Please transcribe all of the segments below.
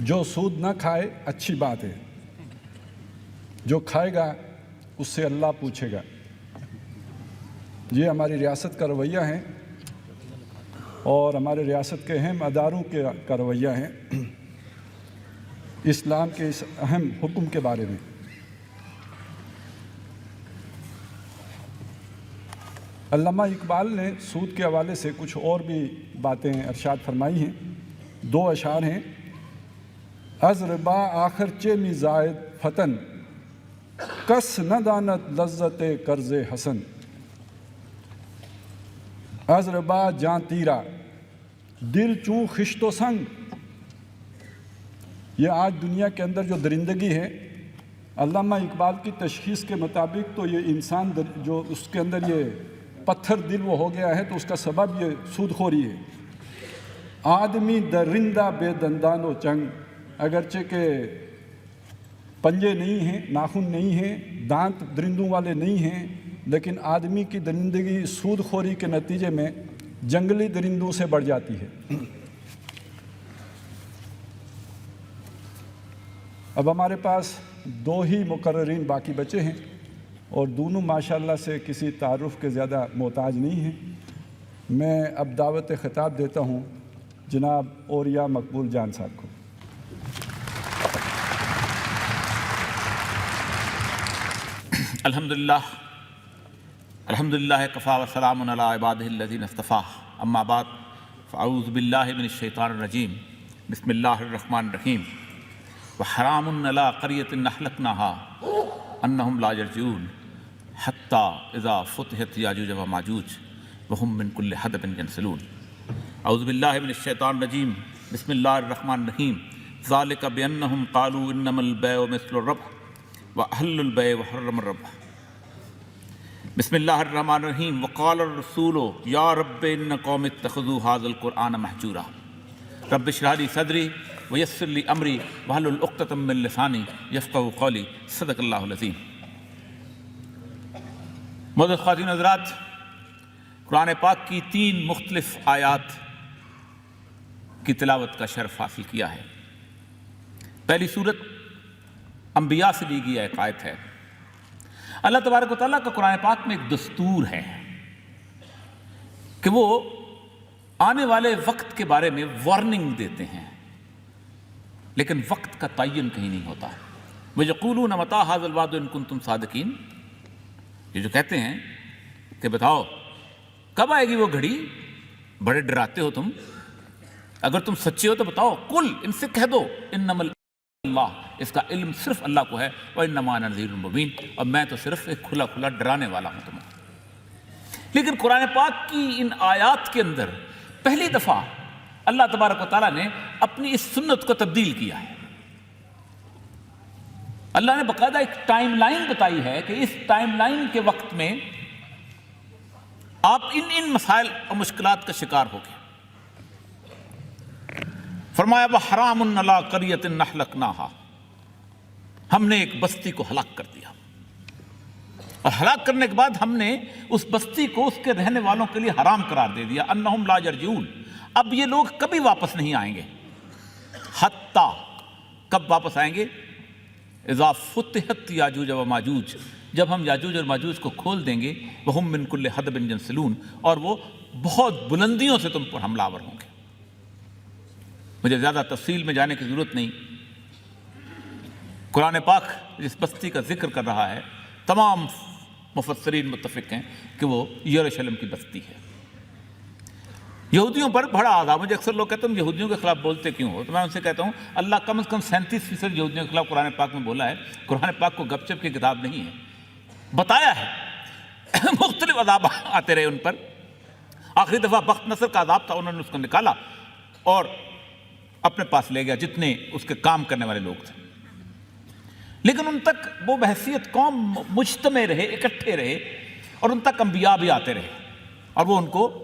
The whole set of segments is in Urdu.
جو سود نہ کھائے اچھی بات ہے، جو کھائے گا اس سے اللہ پوچھے گا۔ یہ ہماری ریاست کا رویہ ہے اور ہمارے ریاست کے اہم اداروں کا رویہ ہے اسلام کے اس اہم حکم کے بارے میں۔ علامہ اقبال نے سود کے حوالے سے کچھ اور بھی باتیں ارشاد فرمائی ہیں۔ 2 اشعار ہیں: از ربا آخر چے می زائد فتن، کس نہ دانت لذت قرض حسن۔ از ربا جاں تیرا دل چوں خشت و سنگ۔ یہ آج دنیا کے اندر جو درندگی ہے، علامہ اقبال کی تشخیص کے مطابق تو یہ انسان جو اس کے اندر یہ پتھر دل وہ ہو گیا ہے تو اس کا سبب یہ سود خوری ہے۔ آدمی درندہ بے دندان و چنگ، اگرچہ کہ پنجے نہیں ہیں، ناخن نہیں ہیں، دانت درندوں والے نہیں ہیں، لیکن آدمی کی درندگی سود خوری کے نتیجے میں جنگلی درندوں سے بڑھ جاتی ہے۔ اب ہمارے پاس 2 ہی مقررین باقی بچے ہیں اور دونوں ماشاءاللہ سے کسی تعارف کے زیادہ محتاج نہیں ہیں۔ میں اب دعوت خطاب دیتا ہوں جناب اوریہ مقبول جان صاحب کو۔ الحمدللہ کفا وسلام علی عبادہ الذین اصطفیٰ، اما بعد فاعوذ باللہ من الشیطان الرجیم، بسم اللہ الرحمن الرحیم۔ وحرام علی قریۃ اہلکناها انہم لا یرجعون حتی اذا فتحت یاجوج وماجوج وہم من کل حدب ینسلون۔ اعوذ باللہ من الشیطان الرجیم، بسم اللہ الرحمن الرحیم۔ ذالک بانہم قالوا انما البیع مثل الربح وأحل البيع وحرم الربح۔ بسم اللہ الرحمن الرحیم۔ وقال الرسول یا رب ان قوم اتخذوا هذا القرآن مہجورا رب اشرح لي صدری ویسر لي امری واحلل عقدۃ من لسانی یفقہوا قولی۔ صدق اللہ العظیم۔ معزز خواتین حضرات، قرآن پاک کی 3 مختلف آیات کی تلاوت کا شرف حاصل کیا ہے۔ پہلی صورت انبیاء سے لی گئی ایک آیت ہے۔ اللہ تبارک و تعالیٰ کا قرآن پاک میں ایک دستور ہے کہ وہ آنے والے وقت کے بارے میں وارننگ دیتے ہیں، لیکن وقت کا تعین کہیں نہیں ہوتا۔ وَيَقُولُونَ مَتَىٰ هَٰذَا الْوَعْدُ إِن كُنتُمْ صَادِقِينَ، یہ جو کہتے ہیں کہ بتاؤ کب آئے گی وہ گھڑی، بڑے ڈراتے ہو تم، اگر تم سچے ہو تو بتاؤ۔ قُلْ، ان سے کہہ دو، إِنَّمَا اللہ، اس کا علم صرف اللہ کو ہے، وَإِنَّمَا أَنَا نَذِيرٌ مُّبِينٌ، اور میں تو صرف ایک کھلا کھلا ڈرانے والا ہوں تمہیں۔ لیکن قرآن پاک کی ان آیات کے اندر پہلی دفعہ اللہ تبارک و تعالیٰ نے اپنی اس سنت کو تبدیل کیا ہے۔ اللہ نے باقاعدہ ایک ٹائم لائن بتائی ہے کہ اس ٹائم لائن کے وقت میں آپ ان مسائل اور مشکلات کا شکار ہو گئے۔ فرمایا وَحَرَامٌ عَلَىٰ قَرْيَةٍ أَهْلَكْنَاهَا، ہم نے ایک بستی کو ہلاک کر دیا، اور ہلاک کرنے کے بعد ہم نے اس بستی کو اس کے رہنے والوں کے لیے حرام قرار دے دیا۔ انہم لا یرجعون، اب یہ لوگ کبھی واپس نہیں آئیں گے۔ حتیٰ، کب واپس آئیں گے؟ اذا فتحت یاجوج و ماجوج، جب ہم یاجوج اور ماجوج کو کھول دیں گے۔ وہم من کل حدب ینسلون، اور وہ بہت بلندیوں سے تم پر حملہ آور ہوں گے۔ مجھے زیادہ تفصیل میں جانے کی ضرورت نہیں، قرآن پاک جس بستی کا ذکر کر رہا ہے تمام مفسرین متفق ہیں کہ وہ یروشلم کی بستی ہے۔ یہودیوں پر بڑا عذاب، مجھے اکثر لوگ کہتے ہیں یہودیوں کے خلاف بولتے کیوں ہو، تو میں ان سے کہتا ہوں اللہ کم از کم 37% یہودیوں کے خلاف قرآن پاک میں بولا ہے۔ قرآن پاک کو گپ چپ کی کتاب نہیں ہے، بتایا ہے مختلف عذاب آتے رہے ان پر۔ آخری دفعہ بخت نصر کا عذاب تھا، انہوں نے اس کو نکالا اور اپنے پاس لے گیا جتنے اس کے کام کرنے والے لوگ تھے، لیکن ان تک وہ بحیثیت قوم مجتمع رہے، اکٹھے رہے، اور ان تک انبیاء بھی آتے رہے، اور وہ ان کو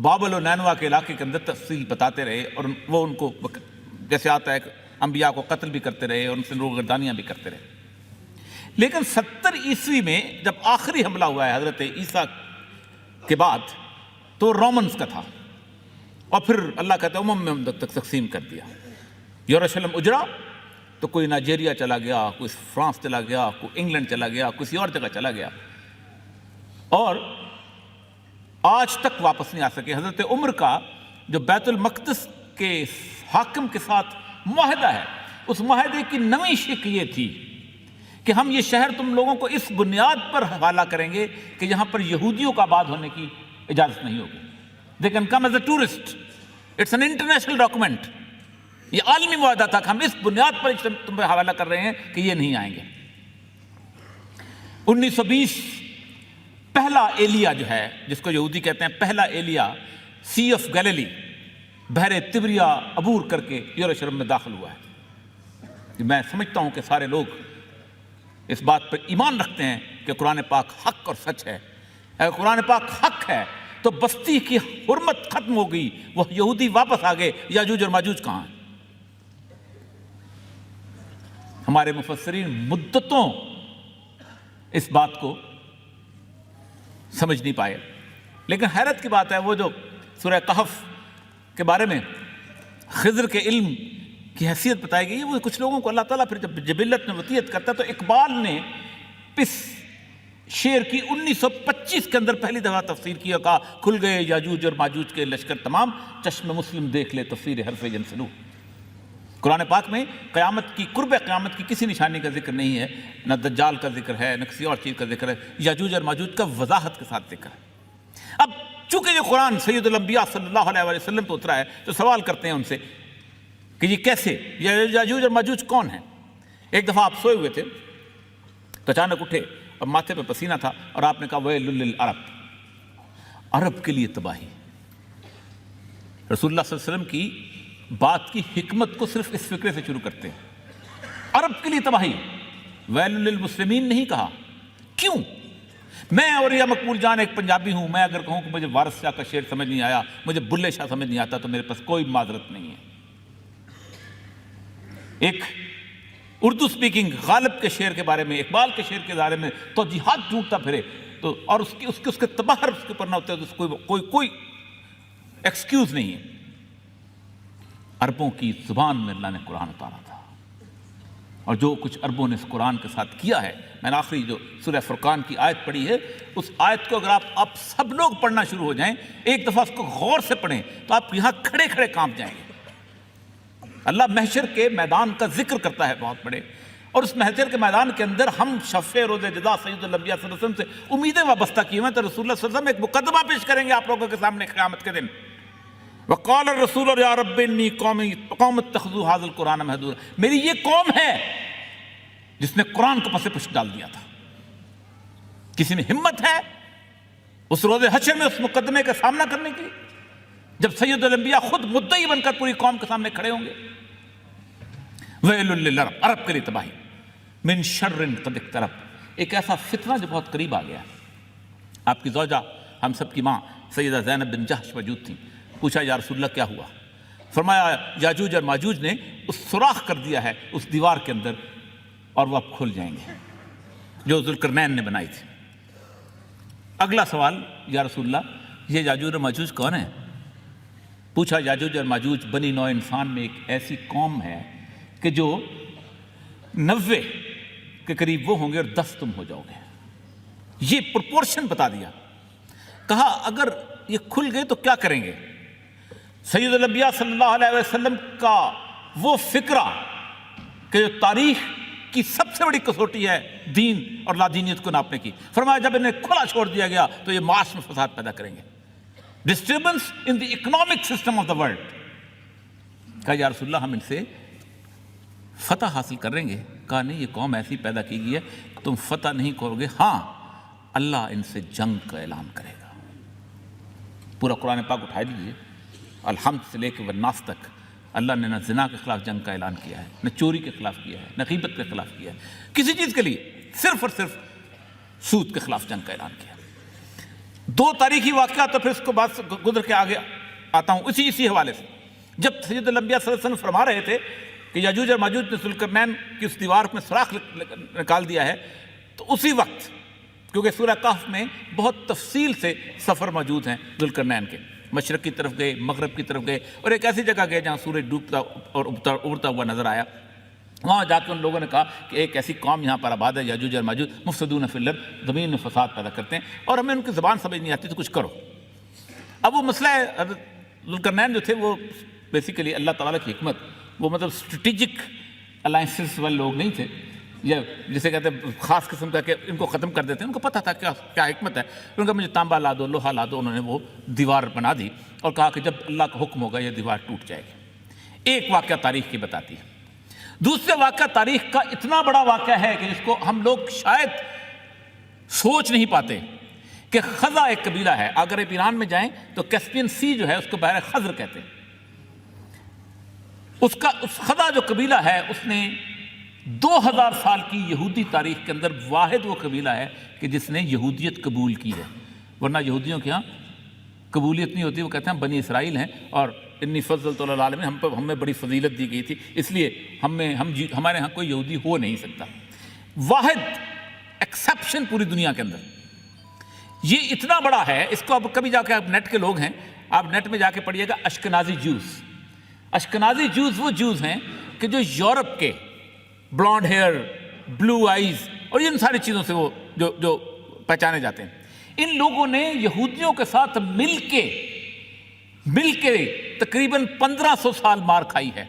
بابل و نینوا کے علاقے کے اندر تفصیل بتاتے رہے، اور وہ ان کو جیسے آتا ہے انبیاء کو قتل بھی کرتے رہے اور ان سے روگردانیاں بھی کرتے رہے۔ لیکن 70 عیسوی میں جب آخری حملہ ہوا ہے حضرت عیسیٰ کے بعد، تو رومنز کا تھا، اور پھر اللہ کہتا ہے میں تک تقسیم کر دیا۔ یروشلم اجڑا تو کوئی نائجیریا چلا گیا، کوئی فرانس چلا گیا، کوئی انگلینڈ چلا گیا، کسی اور جگہ چلا گیا، اور آج تک واپس نہیں آ سکے۔ حضرت عمر کا جو بیت المقدس کے حاکم کے ساتھ معاہدہ ہے، اس معاہدے کی نویں شق یہ تھی کہ ہم یہ شہر تم لوگوں کو اس بنیاد پر حوالہ کریں گے کہ یہاں پر یہودیوں کا آباد ہونے کی اجازت نہیں ہوگی۔ They can come as a tourist. It's an international document. یہ عالمی معاہدہ تھا کہ ہم اس بنیاد پر تم پہ حوالہ کر رہے ہیں کہ یہ نہیں آئیں گے۔ 1920 پہلا ایلیا جو ہے، جس کو یہودی کہتے ہیں پہلا ایلیا، سی آف گیلیلی، بحر تبریا عبور کر کے یروشلم میں داخل ہوا ہے۔ میں سمجھتا ہوں کہ سارے لوگ اس بات پر ایمان رکھتے ہیں کہ قرآن پاک حق اور سچ ہے۔ اگر قرآن پاک حق ہے تو بستی کی حرمت ختم ہو گئی، وہ یہودی واپس آ گئے، یاجوج اور ماجوج کہاں ہیں؟ ہمارے مفسرین مدتوں اس بات کو سمجھ نہیں پائے، لیکن حیرت کی بات ہے وہ جو سورہ کہف کے بارے میں خضر کے علم کی حیثیت بتائی گئی ہے، وہ کچھ لوگوں کو اللہ تعالیٰ پھر جب جبلت میں وصیت کرتا ہے، تو اقبال نے اس شعر کی 1925 کے اندر پہلی دفعہ تفسیر کیا، کہا کھل گئے یاجوج اور ماجوج کے لشکر تمام، چشم مسلم دیکھ لے تفسیر حرف جنسلو۔ قرآن پاک میں قیامت کی، قرب قیامت کی کسی نشانی کا ذکر نہیں ہے، نہ دجال کا ذکر ہے، نہ کسی اور چیز کا ذکر ہے، یاجوج اور ماجوج کا وضاحت کے ساتھ ذکر ہے۔ اب چونکہ یہ قرآن سید الانبیاء صلی اللہ علیہ وسلم تو اترا ہے، تو سوال کرتے ہیں ان سے کہ یہ کیسے، یاجوج اور ماجوج کون ہیں؟ ایک دفعہ آپ سوئے ہوئے تھے تو اچانک اٹھے اور ماتھے پہ پسینہ تھا، اور آپ نے کہا ویل للعرب، عرب کے لیے تباہی۔ رسول اللہ صلی اللہ علیہ وسلم کی بات کی حکمت کو صرف اس فکرے سے شروع کرتے ہیں، عرب کے لیے تباہی، ویل للمسلمین نہیں کہا۔ کیوں؟ میں اور یا مقبول جان ایک پنجابی ہوں، میں اگر کہوں کہ مجھے وارث شاہ کا شعر سمجھ نہیں آیا، مجھے بلے شاہ سمجھ نہیں آتا، تو میرے پاس کوئی معذرت نہیں ہے۔ ایک اردو سپیکنگ غالب کے شعر کے بارے میں، اقبال کے شعر کے بارے میں توجیحات ڈھونڈتا پھرے تو، اور اس کے تباہر اس کے اوپر نہ ہوتے، تو کوئی ایکسکیوز نہیں ہے۔ عربوں کی زبان میں اللہ نے قرآن اتارا تھا، اور جو کچھ عربوں نے اس قرآن کے ساتھ کیا ہے، میں نے آخری جو سورہ فرقان کی آیت پڑھی ہے، اس آیت کو اگر آپ سب لوگ پڑھنا شروع ہو جائیں، ایک دفعہ اس کو غور سے پڑھیں، تو آپ یہاں کھڑے کھڑے کانپ جائیں گے۔ اللہ محشر کے میدان کا ذکر کرتا ہے بہت بڑے، اور اس محشر کے میدان کے اندر ہم شفیع روز جزا سید الانبیاء صلی اللہ علیہ وسلم سے امیدیں وابستہ کی ہوئے ہیں، تو رسول اللہ صلی اللہ علیہ وسلم ایک مقدمہ پیش کریں گے آپ لوگوں کے سامنے قیامت کے دن۔ وقال الرسول یا رب انی قوم اتخذوا ھذا القرآن مہجورا، میری یہ قوم ہے جس نے قرآن کو پس پشت ڈال دیا تھا۔ کسی میں ہمت ہے اس روز حشر میں اس مقدمے کا سامنا کرنے کی، جب سید الانبیاء خود مدعی بن کر پوری قوم کے سامنے کھڑے ہوں گے؟ ویل للعرب، عرب کے لیے تباہی، من شر قد اقترب، ایک ایسا فتنہ جو بہت قریب آ گیا۔ آپ کی زوجہ، ہم سب کی ماں سیدہ زینب بن جحش موجود تھیں۔ پوچھا یا رسول اللہ کیا ہوا؟ فرمایا یاجوج اور ماجوج نے اس سوراخ کر دیا ہے اس دیوار کے اندر، اور وہ اب کھل جائیں گے، جو ذوالقرنین نے بنائی تھی۔ اگلا سوال، یا رسول اللہ یہ یاجوج اور ماجوج کون ہیں؟ پوچھا یاجوج اور ماجوج بنی نوع انسان میں ایک ایسی قوم ہے کہ جو 90 کے قریب وہ ہوں گے اور 10 تم ہو جاؤ گے۔ یہ پرپورشن بتا دیا۔ کہا اگر یہ کھل گئے تو کیا کریں گے؟ سید الانبیاء صلی اللہ علیہ وسلم کا وہ فکرہ کہ جو تاریخ کی سب سے بڑی کسوٹی ہے دین اور لادینیت کو ناپنے کی، فرمایا جب انہیں کھلا چھوڑ دیا گیا تو یہ معاش میں فساد پیدا کریں گے، disturbance in the economic system of the world. کہا یا رسول اللہ ہم ان سے فتح حاصل کریں گے؟ کہا نہیں، یہ قوم ایسی پیدا کی گئی ہے تم فتح نہیں کرو گے، ہاں اللہ ان سے جنگ کا اعلان کرے گا۔ پورا قرآن پاک اٹھا دیجیے، الحمد سے لے کے والناس تک اللہ نے نہ زنا کے خلاف جنگ کا اعلان کیا ہے، نہ چوری کے خلاف کیا ہے، نہ غیبت کے خلاف کیا ہے، کسی چیز کے لیے، صرف اور صرف سود کے خلاف جنگ کا اعلان کیا۔ 2 تاریخی واقعات تو پھر اس کو بات گزر کے آگے آتا ہوں اسی حوالے سے۔ جب سید الانبیاء صلی اللہ علیہ وسلم فرما رہے تھے کہ یاجوج اور ماجوج نے ذوالقرنین کی اس دیوار میں سوراخ نکال دیا ہے، تو اسی وقت، کیونکہ سورہ کہف میں بہت تفصیل سے سفر موجود ہیں ذوالقرنین کے، مشرق کی طرف گئے، مغرب کی طرف گئے، اور ایک ایسی جگہ گئے جہاں سورج ڈوبتا اور ابھرتا ہوا نظر آیا۔ وہاں جا کے ان لوگوں نے کہا کہ ایک ایسی قوم یہاں پر آباد ہے، یاجوج اور ماجوج، مفسدون فی الارض، زمین میں فساد پیدا کرتے ہیں، اور ہمیں ان کی زبان سمجھ نہیں آتی، تو کچھ کرو۔ اب وہ مسئلہ ہے، حضرت ذوالقرنین جو تھے وہ بیسیکلی اللہ تعالیٰ کی حکمت، وہ مطلب اسٹریٹجک الائنسز والے لوگ نہیں تھے، یا جسے کہتے ہیں خاص قسم کا کہ ان کو ختم کر دیتے ہیں، ان کو پتہ تھا کیا حکمت ہے۔ ان کا مجھے تانبا لا دو، لوہا لا دو، انہوں نے وہ دیوار بنا دی اور کہا کہ جب اللہ کا حکم ہوگا یہ دیوار ٹوٹ جائے گی۔ ایک واقعہ تاریخ کی بتاتی ہے۔ دوسرے واقعہ تاریخ کا اتنا بڑا واقعہ ہے کہ جس کو ہم لوگ شاید سوچ نہیں پاتے، کہ خزا ایک قبیلہ ہے، اگر آپ ایران میں جائیں تو کیسپین سی جو ہے اس کو بحر خزر کہتے ہیں۔ اس خزا جو قبیلہ ہے اس نے 2000 سال کی یہودی تاریخ کے اندر واحد وہ قبیلہ ہے کہ جس نے یہودیت قبول کی ہے، ورنہ یہودیوں کے ہاں قبولیت نہیں ہوتی، وہ کہتے ہیں بنی اسرائیل ہیں اور انی فضلت علی العالمین، ہمیں بڑی فضیلت دی گئی تھی، اس لیے ہمارے ہاں کوئی یہودی ہو نہیں سکتا۔ واحد ایکسیپشن پوری دنیا کے اندر، یہ اتنا بڑا ہے، اس کو اب کبھی جا کے آپ نیٹ کے لوگ ہیں، آپ نیٹ میں جا کے پڑھیے گا اشکنازی جوز۔ اشکنازی جوز وہ جوز ہیں کہ جو یورپ کے بلانڈ ہیئر، بلو آئیز اور ان ساری چیزوں سے وہ جو پہچانے جاتے ہیں، ان لوگوں نے یہودیوں کے ساتھ مل کے تقریباً 1500 سال مار کھائی ہے،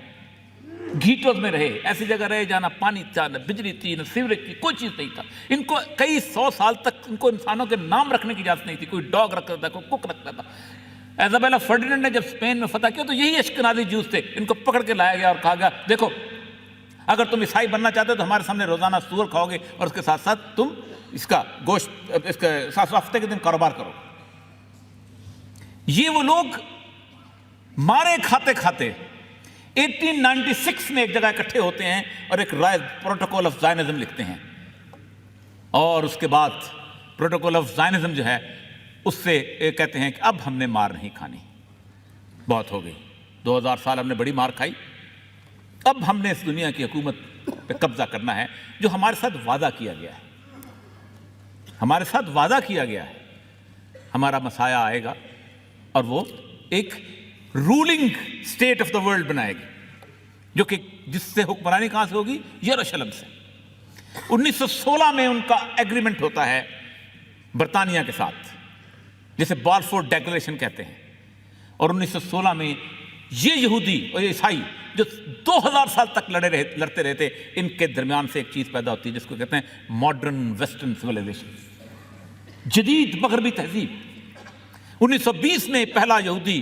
گھیٹوز میں رہے، ایسی جگہ رہے جہاں نہ پانی تھا، نہ بجلی تھی، نہ سیوریج کی کوئی چیز نہیں تھا۔ ان کو کئی 100 سال تک ان کو انسانوں کے نام رکھنے کی اجازت نہیں تھی، کوئی ڈاگ رکھتا تھا، کوئی کک رکھتا تھا۔ ایزابیلا فرڈیننڈ نے جب اسپین میں فتح کیا تو یہی اشکنازی جوز تھے، ان کو پکڑ کے لایا گیا اور کہا گیا دیکھو اگر تم عیسائی بننا چاہتے ہو تو ہمارے سامنے روزانہ سور کھاؤ گے اور اس کے ساتھ ساتھ تم اس کا گوشت، اس کے ساتھ ہفتے کے دن کاروبار کرو۔ یہ وہ لوگ مارے کھاتے کھاتے 1896 میں ایک جگہ اکٹھے ہوتے ہیں اور ایک رائے پروٹوکول آف زائنزم لکھتے ہیں، اور اس کے بعد پروٹوکول آف زائنزم جو ہے اس سے کہتے ہیں کہ اب ہم نے مار نہیں کھانی، بہت ہو گئی، 2000 سال ہم نے بڑی مار کھائی، اب ہم نے اس دنیا کی حکومت پہ قبضہ کرنا ہے۔ جو ہمارے ساتھ وعدہ کیا گیا ہے، ہمارے ساتھ وعدہ کیا گیا ہے، ہمارا مسایہ آئے گا اور وہ ایک ruling state of the world بنائے گی، جو کہ جس سے حکمرانی کہاں سے ہوگی؟ یروشلم سے۔ 1916 میں ان کا ایگریمنٹ ہوتا ہے برطانیہ کے ساتھ، جسے بالفور ڈیکلیریشن کہتے ہیں، اور 1916 میں یہ یہودی اور یہ عیسائی جو 2000 سال تک لڑتے رہتے، ان کے درمیان سے ایک چیز پیدا ہوتی ہے جس کو کہتے ہیں ماڈرن ویسٹرن سویلائزیشن، جدید مغربی تہذیب۔ 1920 میں پہلا یہودی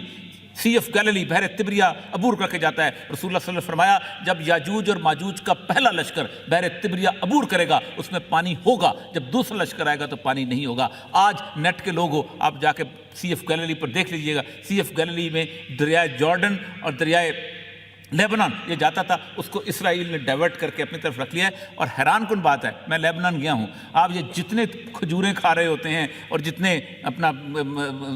سی ایف گیلیلی بحر تبریا عبور کر کے جاتا ہے۔ رسول اللہ صلی اللہ علیہ وسلم نے فرمایا جب یاجوج اور ماجوج کا پہلا لشکر بحر تبریا عبور کرے گا اس میں پانی ہوگا، جب دوسرا لشکر آئے گا تو پانی نہیں ہوگا۔ آج نیٹ کے لوگ ہو، آپ جا کے سی ایف گیلیلی پر دیکھ لیجئے گا، سی ایف گیلیلی میں دریائے جارڈن اور دریائے لیبنان یہ جاتا تھا، اس کو اسرائیل نے ڈائیورٹ کر کے اپنی طرف رکھ لیا ہے۔ اور حیران کن بات ہے، میں لیبنان گیا ہوں، آپ یہ جتنے کھجوریں کھا رہے ہوتے ہیں اور جتنے اپنا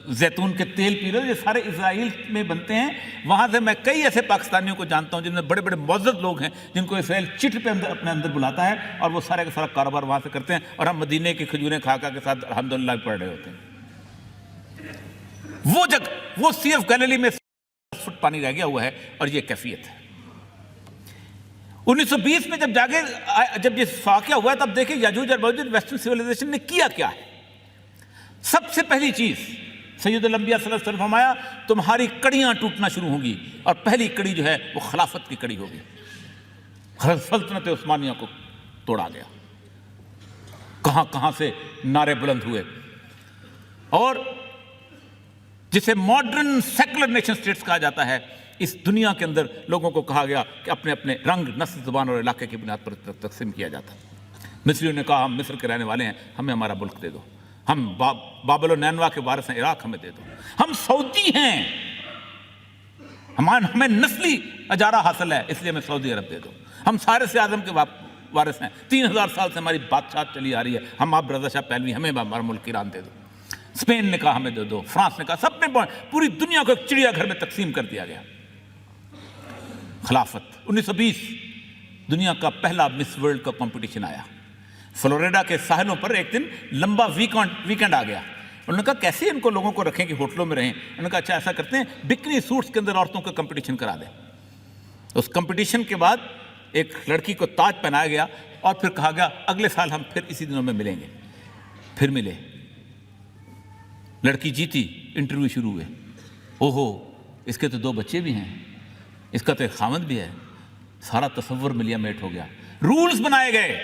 زیتون کے تیل پی رہے ہو، یہ سارے اسرائیل میں بنتے ہیں۔ وہاں سے میں کئی ایسے پاکستانیوں کو جانتا ہوں جن میں بڑے بڑے معزز لوگ ہیں جن کو اسرائیل چٹ پہ اپنے اندر بلاتا ہے، اور وہ سارے کا سارا کاروبار وہاں سے کرتے ہیں، اور ہم مدینے کی کھجوریں کھا کے ساتھ الحمدللہ پڑھ رہے ہوتے ہیں۔ وہ جگہ، وہ سی ایف گیلیلی میں فٹ پانی رہ گیا ہوا ہے، اور یہ کیفیت ہے۔ 1920 میں جب یہ واقعہ ہوا ہے تب دیکھیں یاجوج اور ماجوج ویسٹرن سیولائزیشن نے کیا کیا ہے۔ سب سے پہلی چیز سید الانبیاء صلی اللہ علیہ وسلم فرمایا تمہاری کڑیاں ٹوٹنا شروع ہوں گی، اور پہلی کڑی جو ہے وہ خلافت کی کڑی ہوگی۔ سلطنت عثمانیہ کو توڑا گیا، کہاں کہاں سے نعرے بلند ہوئے، اور جسے ماڈرن سیکولر نیشن سٹیٹس کہا جاتا ہے، اس دنیا کے اندر لوگوں کو کہا گیا کہ اپنے اپنے رنگ، نسل، زبان اور علاقے کی بنیاد پر تقسیم کیا جاتا ہے۔ مصریوں نے کہا ہم مصر کے رہنے والے ہیں، ہمیں ہمارا ملک دے دو، ہم بابل و نینوا کے وارث ہیں، عراق ہمیں دے دو، ہم سعودی ہیں، ہمیں نسلی اجارہ حاصل ہے اس لیے ہمیں سعودی عرب دے دو، ہم فارس اعظم کے وارث ہیں، 3000 سال سے ہماری بادشاہت چلی آ رہی ہے، ہم آپ رضا شاہ پہلوی، ہمیں ہمارا ملک ایران دے دو۔ اسپین نے کہا ہمیں دے دو، فرانس نے کہا، سب نے پوری دنیا کو ایک چڑیا گھر میں تقسیم کر دیا گیا۔ خلافت 1920 دنیا کا پہلا مس ورلڈ کا کمپٹیشن آیا، فلوریڈا کے ساحلوں پر ایک دن لمبا ویکینڈ آ گیا، انہوں نے کہا کیسے ان کو لوگوں کو رکھیں کہ ہوٹلوں میں رہیں؟ انہوں نے کہا اچھا ایسا کرتے ہیں بکنی سوٹس کے اندر عورتوں کا کمپٹیشن کرا دیں۔ اس کمپٹیشن کے بعد ایک لڑکی کو تاج پہنایا گیا اور پھر کہا گیا اگلے سال ہم پھر اسی دنوں میں ملیں گے۔ پھر ملے، لڑکی جیتی، انٹرویو شروع ہوئے، اوہو اس کے تو 2 بچے بھی ہیں، اس کا تو ایک خامد بھی ہے، سارا تصور ملیا میٹ ہو گیا۔ رولز بنائے گئے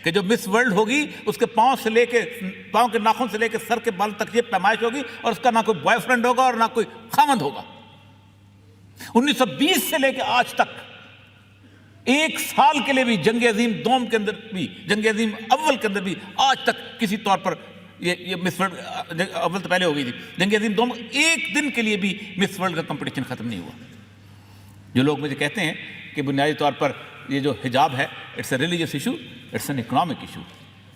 کہ جو مس ورلڈ ہوگی اس کے پاؤں کے ناخن سے لے کے سر کے بال تک یہ پیمائش ہوگی اور اس کا نہ کوئی بوائے فرینڈ ہوگا اور نہ کوئی خامد ہوگا۔ 1920 سے لے کے آج تک 1 سال کے لیے بھی جنگ عظیم دوم کے اندر بھی، جنگ عظیم اول کے اندر بھی آج تک کسی طور پر یہ مس ورلڈ اول تو پہلے ہو گئی تھی، جنگ عظیم دوم 1 دن کے لیے بھی مس ورلڈ کا کمپٹیشن ختم نہیں ہوا۔ جو لوگ مجھے کہتے ہیں کہ بنیادی طور پر یہ جو حجاب ہے it's a religious issue, it's an economic issue.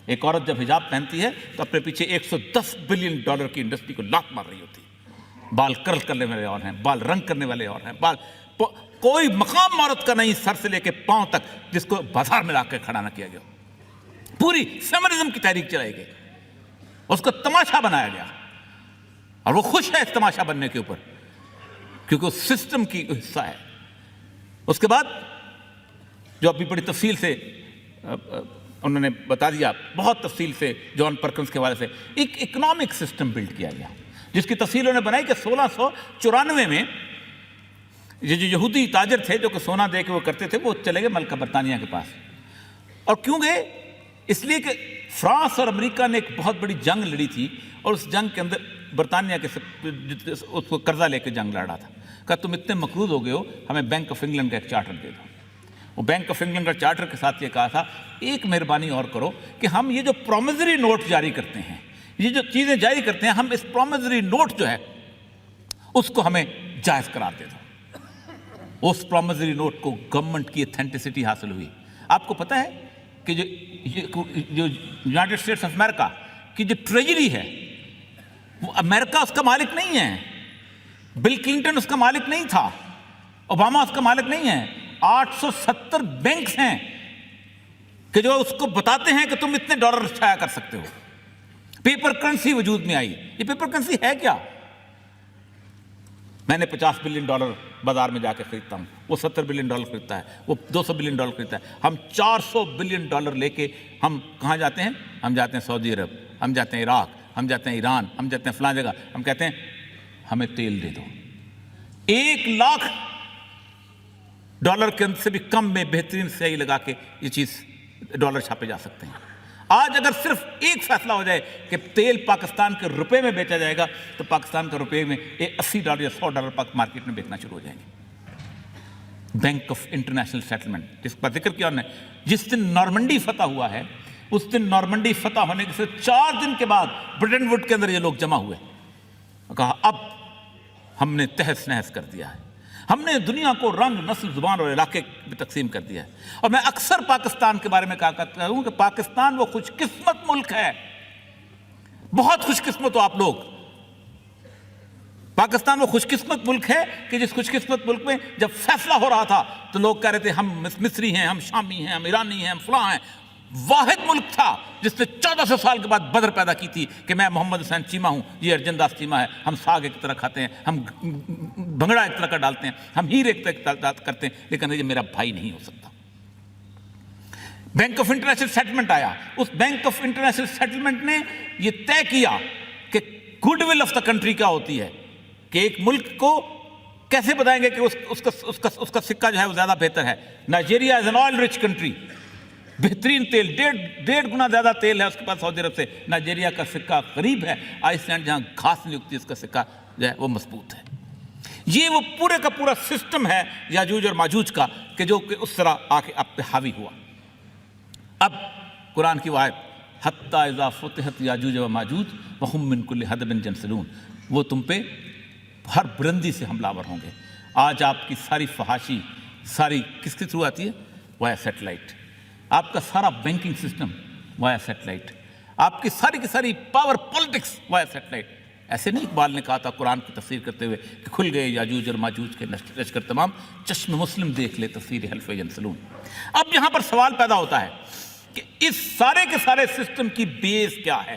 ایک عورت جب حجاب پہنتی ہے تو اپنے پیچھے $110 بلین کی انڈسٹری کو لات مار رہی ہوتی ہے۔ بال کرل کرنے والے اور ہیں، بال رنگ کرنے والے اور ہیں، کوئی مقام عورت کا نہیں سر سے لے کے پاؤں تک جس کو بازار میں لا کے کھڑا نہ کیا گیا۔ پوری فیمنزم کی تحریک چلائی گئی، اس کو تماشا بنایا گیا اور وہ خوش ہے اس تماشا بننے کے اوپر کیونکہ اس سسٹم کی حصہ ہے۔ اس کے بعد جو ابھی بڑی تفصیل سے انہوں نے بتا دیا، بہت تفصیل سے جان پرکنز کے حوالے سے ایک اکنامک سسٹم بلڈ کیا گیا جس کی تفصیل انہوں نے بنائی کہ 1694 میں یہ جو یہودی تاجر تھے جو کہ سونا دے کے وہ کرتے تھے، وہ چلے گئے ملکہ برطانیہ کے پاس۔ اور کیوں گئے؟ اس لیے کہ فرانس اور امریکہ نے ایک بہت بڑی جنگ لڑی تھی اور اس جنگ کے اندر برطانیہ کے اس کو قرضہ لے کے جنگ لڑ رہا تھا۔ کہا تم اتنے مقروض ہو گئے ہو، ہمیں بینک آف انگلینڈ کا ایک چارٹر دے دو۔ وہ بینک آف انگلینڈ کا چارٹر کے ساتھ یہ کہا تھا ایک مہربانی اور کرو کہ ہم یہ جو پرومزری نوٹ جاری کرتے ہیں، یہ جو چیزیں جاری کرتے ہیں، ہم اس پرومزری نوٹ جو ہے اس کو ہمیں جائز قرار دے دو۔ اس پرومزری نوٹ کو گورنمنٹ کی اتھینٹسٹی حاصل ہوئی۔ آپ کو پتہ ہے کہ جو یونائٹڈ اسٹیٹس آف امریکہ کی جو ٹریجری ہے وہ امریکہ اس کا مالک نہیں ہے، بل کلنٹن اس کا مالک نہیں تھا، اوباما اس کا مالک نہیں ہے، 870 بینکس ہیں کہ جو اس کو بتاتے ہیں کہ تم اتنے ڈالر چھایا کر سکتے ہو۔ پیپر کرنسی وجود میں آئی۔ یہ پیپر کرنسی ہے کیا؟ میں نے $50 بلین بازار میں جا کے خریدتا ہوں، وہ $70 بلین خریدتا ہے، وہ $200 بلین خریدتا ہے، ہم $400 بلین لے کے ہم کہاں جاتے ہیں؟ ہم جاتے ہیں سعودی عرب، ہم جاتے ہیں عراق، ہم جاتے ہیں ایران، ہم جاتے ہیں فلاں جگہ، ہم کہتے ہیں ہمیں تیل دے دو۔ 1 لاکھ ڈالر کے سے بھی کم میں بہترین سیاہی لگا کے یہ چیز ڈالر چھاپے جا سکتے ہیں۔ آج اگر صرف ایک فیصلہ ہو جائے کہ تیل پاکستان کے روپے میں بیچا جائے گا تو پاکستان کا روپے میں $80 یا $100 مارکیٹ میں بیچنا شروع ہو جائیں گے۔ بینک آف انٹرنیشنل سیٹلمنٹ جس پر ذکر کیا انہوں نے، جس دن نارمنڈی فتح ہوا ہے اس دن نارمنڈی فتح ہونے کے صرف 4 دن کے بعد برٹن ووڈ کے اندر یہ لوگ جمع ہوئے، کہا اب ہم نے تہس نہس کر دیا ہے، ہم نے دنیا کو رنگ، نسل، زبان اور علاقے میں تقسیم کر دیا ہے۔ اور میں اکثر پاکستان کے بارے میں کہا کرتا ہوں کہ پاکستان وہ خوش قسمت ملک ہے، بہت خوش قسمت ہو آپ لوگ۔ پاکستان وہ خوش قسمت ملک ہے کہ جس خوش قسمت ملک میں جب فیصلہ ہو رہا تھا تو لوگ کہہ رہے تھے ہم مصری ہیں، ہم شامی ہیں، ہم ایرانی ہیں، ہم فلاں ہیں۔ واحد ملک تھا جس نے 1400 سال کے بعد بدر پیدا کی تھی کہ میں محمد حسین چیمہ ہوں، یہ ارجن داس چیمہ ہے، ہم ساگ ایک طرح کھاتے ہیں، ہم بھنگڑا ایک طرح کا ڈالتے ہیں، ہم ہیر ایک طرح کرتے ہیں، لیکن یہ میرا بھائی نہیں ہو سکتا۔ بینک آف انٹرنیشنل سیٹلمنٹ آیا، اس بینک آف انٹرنیشنل سیٹلمنٹ نے یہ طے کیا کہ good will of the country کیا ہوتی ہے، کہ ایک ملک کو کیسے بتائیں گے کہ اس کا سکہ جو ہے وہ زیادہ بہتر ہے۔ Nigeria is an oil rich country, بہترین تیل، 1.5 گنا زیادہ تیل ہے اس کے پاس سعودی عرب سے۔ نائجیریا کا سکہ غریب ہے، آئس لینڈ جہاں گھاس نہیں اگتی اس کا سکہ جو ہے وہ مضبوط ہے۔ یہ وہ پورے کا پورا سسٹم ہے یاجوج اور ماجوج کا کہ جو کہ اس طرح آ کے اب پہ حاوی ہوا۔ اب قرآن کی آیت حتی اذا فتحت یاجوج و ماجوج وہم من کل حدب ینسلون، وہ تم پہ ہر بلندی سے حملہ آور ہوں گے۔ آج آپ کی ساری فحاشی ساری کس کے تھرو آتی ہے؟ وایا سیٹلائٹ۔ آپ کا سارا بینکنگ سسٹم وایا سیٹلائٹ، آپ کی ساری پاور پالیٹکس وایا سیٹلائٹ۔ ایسے نہیں اقبال نے کہا تھا قرآن کی تفسیر کرتے ہوئے کہ کھل گئے یاجوج اور ماجوج کے لشکر تمام، چشم مسلم دیکھ لے تفسیر حلف ینسلون۔ اب یہاں پر سوال پیدا ہوتا ہے کہ اس سارے کے سارے سسٹم کی بیس کیا ہے؟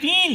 3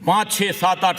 5, 6, 7, 8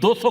200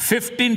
$15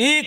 1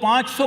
500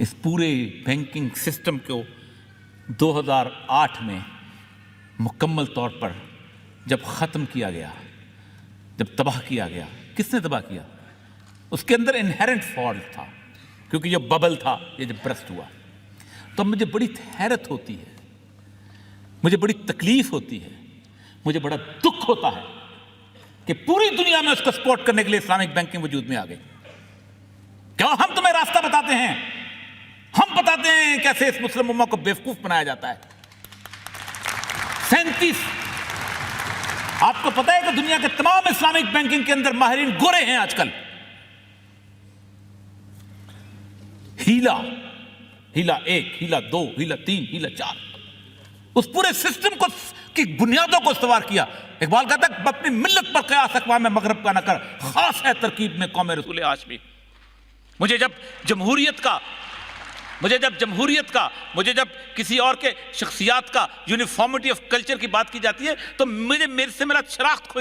اس پورے بینکنگ سسٹم کو 2008 میں مکمل طور پر جب ختم کیا گیا، جب تباہ کیا گیا، کس نے تباہ کیا؟ اس کے اندر انہیرنٹ فالٹ تھا، کیونکہ یہ ببل تھا، یہ جب برسٹ ہوا تو مجھے بڑی حیرت ہوتی ہے، مجھے بڑی تکلیف ہوتی ہے، مجھے بڑا دکھ ہوتا ہے کہ پوری دنیا میں اس کو سپورٹ کرنے کے لیے اسلامک بینکنگ وجود میں آ گئی۔ کیوں؟ ہم تمہیں راستہ بتاتے ہیں، ہم بتاتے ہیں کیسے اس مسلم امہ کو بیوقوف بنایا جاتا ہے۔ 37 آپ کو پتا ہے کہ دنیا کے تمام اسلامک بینکنگ کے اندر ماہرین گورے ہیں آج کل۔ ہیلا 1، ہیلا 2، ہیلا 3، ہیلا 4، اس پورے سسٹم کو کی بنیادوں کو استوار کیا۔ اقبال کہتا ہے اپنی ملت پر قیاس اقوام مغرب کا نہ کر، خاص ہے ترکیب میں قوم رسول ہاشمی۔ مجھے جب جب کسی اور کے شخصیات کا یونیفارمٹی آف کلچر کی بات کی جاتی ہے تو میرے سے میرا شناخت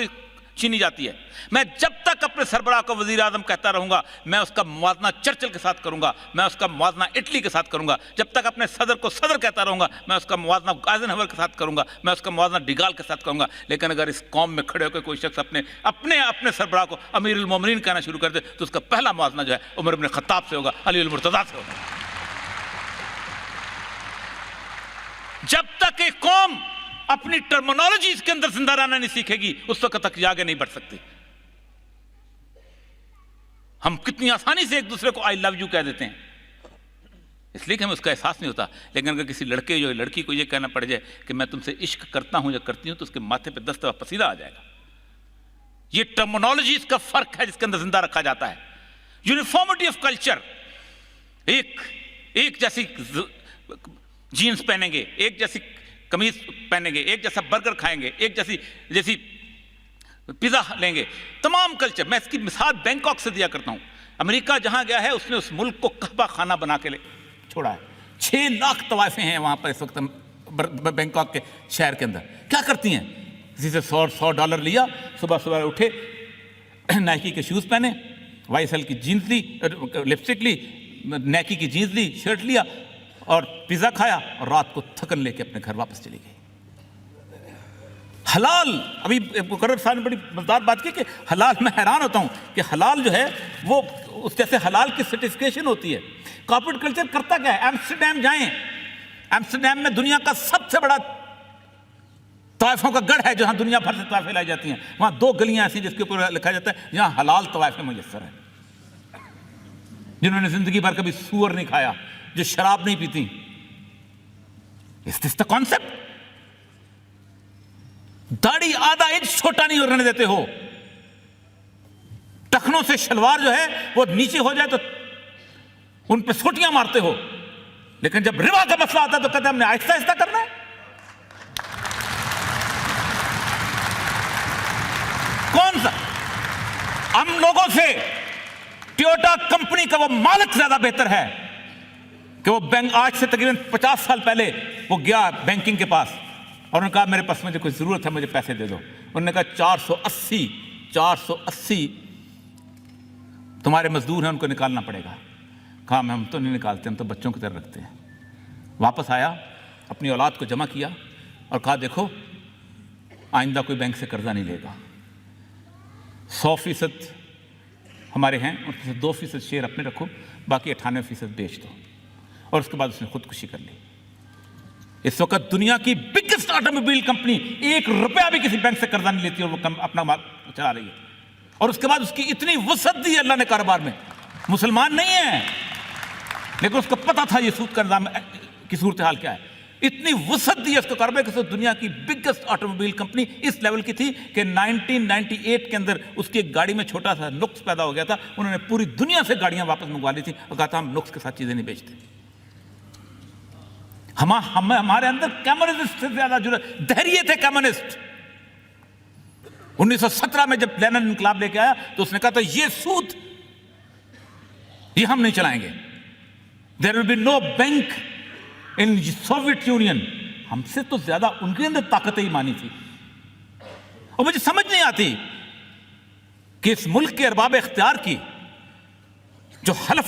چھینی جاتی ہے۔ میں جب تک اپنے سربراہ کو وزیر اعظم کہتا رہوں گا، میں اس کا موازنہ چرچل کے ساتھ کروں گا، میں اس کا موازنہ اٹلی کے ساتھ کروں گا۔ جب تک اپنے صدر کو صدر کہتا رہوں گا، میں اس کا موازنہ آئزن ہاور کے ساتھ کروں گا، میں اس کا موازنہ ڈیگال کے ساتھ کروں گا۔ لیکن اگر اس قوم میں کھڑے ہو کے کوئی شخص اپنے سربراہ کو امیر المومنین کہنا شروع کر دے تو اس کا پہلا موازنہ جو ہے عمر بن خطاب سے ہوگا، علی المرتضیٰ سے ہوگا۔ جب تک ایک قوم اپنی ٹرمینالوجیز کے اندر زندہ رہنا نہیں سیکھے گی، اس وقت تک یہ آگے نہیں بڑھ سکتی۔ ہم کتنی آسانی سے ایک دوسرے کو آئی لو یو کہہ دیتے ہیں، اس لیے کہ ہمیں اس کا احساس نہیں ہوتا۔ لیکن اگر کسی لڑکی کو یہ کہنا پڑ جائے کہ میں تم سے عشق کرتا ہوں یا کرتی ہوں تو اس کے ماتھے پہ 10 دفعہ پسینہ آ جائے گا۔ یہ ٹرمینالوجیز کا فرق ہے جس کے اندر زندہ رکھا جاتا ہے۔ یونیفارمٹی آف کلچر، ایک جیسی جینز پہنیں گے، ایک جیسی قمیض پہنیں گے، ایک جیسا برگر کھائیں گے، ایک جیسی پیزا لیں گے، تمام کلچر۔ میں اس کی مثال بینکاک سے دیا کرتا ہوں۔ امریکہ جہاں گیا ہے اس نے اس ملک کو قحبہ خانہ بنا کے چھوڑا ہے۔ 6 لاکھ طوائفیں ہیں وہاں پر اس وقت بینکاک کے شہر کے اندر۔ کیا کرتی ہیں؟ کسی سے $100 لیا، صبح اٹھے، نائکی کے شوز پہنے، YSL کی جینز لی، لپسٹک لی، نائکی کی جینز لی، شرٹ لیا اور پیزا کھایا اور رات کو تھکن لے کے اپنے گھر واپس چلی گئی۔ حلال، ابھی مقرر صاحب نے بڑی مزدار بات کی کہ حلال، میں حیران ہوتا ہوں کہ حلال جو ہے وہ اس جیسے حلال کی سرٹیفکیشن ہوتی ہے۔ کارپوریٹ کلچر کرتا کیا ہے؟ ایمسٹرڈیم جائیں، ایمسٹرڈیم میں دنیا کا سب سے بڑا طوائفوں کا گڑھ ہے جہاں دنیا بھر سے طوائفیں لائی جاتی ہیں۔ وہاں 2 گلیاں ایسی جس کے اوپر لکھا جاتا ہے جہاں حلال طوائفیں میسر ہیں، جنہوں نے زندگی بھر کبھی سور نہیں کھایا، جو شراب نہیں پیتی۔ Is this the concept؟ داڑھی آدھا انچ چھوٹا نہیں ہونے دیتے ہو، ٹخنوں سے شلوار جو ہے وہ نیچے ہو جائے تو ان پہ سوٹیاں مارتے ہو، لیکن جب ربا کا مسئلہ آتا ہے تو کہتے ہیں ہم نے آہستہ آہستہ کرنا ہے۔ کون سا؟ ہم لوگوں سے ٹویوٹا کمپنی کا وہ مالک زیادہ بہتر ہے کہ وہ بینک آج سے تقریباً 50 سال پہلے وہ گیا بینکنگ کے پاس اور انہوں نے کہا میرے پاس مجھے کوئی ضرورت ہے، مجھے پیسے دے دو۔ انہوں نے کہا 480 تمہارے مزدور ہیں، ان کو نکالنا پڑے گا۔ کہا ہم تو نہیں نکالتے، ہم تو بچوں کی طرح رکھتے ہیں۔ واپس آیا، اپنی اولاد کو جمع کیا اور کہا دیکھو آئندہ کوئی بینک سے قرضہ نہیں لے گا، 100% ہمارے ہیں، ان سے 2% شیئر اپنے رکھو، باقی 98% بیچ دو۔ اور اس کے بعد اس نے خودکشی کر لی۔ اس وقت دنیا کی بگیسٹ آٹو موبائل کمپنی 1 روپیہ بھی کسی بینک سے قرضہ نہیں لیتی اور وہ اپنا مال چلا رہی ہے۔ اور اس کے بعد اس کی اتنی وسعت دی اللہ نے کاروبار میں، مسلمان نہیں ہے لیکن اس کو پتا تھا یہ سود کا نظام کی صورتحال کیا ہے، اتنی وسعت دی اس کو کاروبار کہ دنیا کی بگیسٹ آٹو موبائل کمپنی اس لیول کی تھی کہ 1998 کے اندر اس کی ایک گاڑی میں چھوٹا سا نقص پیدا ہو گیا تھا، انہوں نے پوری دنیا سے گاڑیاں واپس منگوا لی تھی اور کہا تھا ہم نقص کے ساتھ چیزیں نہیں بیچتے۔ ہمارے اندر کمیونسٹ سے زیادہ جرأت، دہریے تھے کمیونسٹ۔ 1917 میں جب لینن انقلاب لے کے آیا تو اس نے کہا تھا یہ سود یہ ہم نہیں چلائیں گے، there will be no bank in Soviet Union۔ ہم سے تو زیادہ ان کے اندر طاقت ایمانی تھی۔ اور مجھے سمجھ نہیں آتی کہ اس ملک کے ارباب اختیار کی جو حلف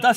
10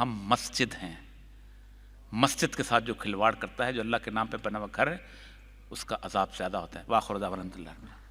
ہم مسجد ہیں. مسجد کے ساتھ جو کھلواڑ کرتا ہے، جو اللہ کے نام پہ بنا ہوا گھر ہے، اس کا عذاب زیادہ ہوتا ہے. وآخر دعوانا الحمد للہ.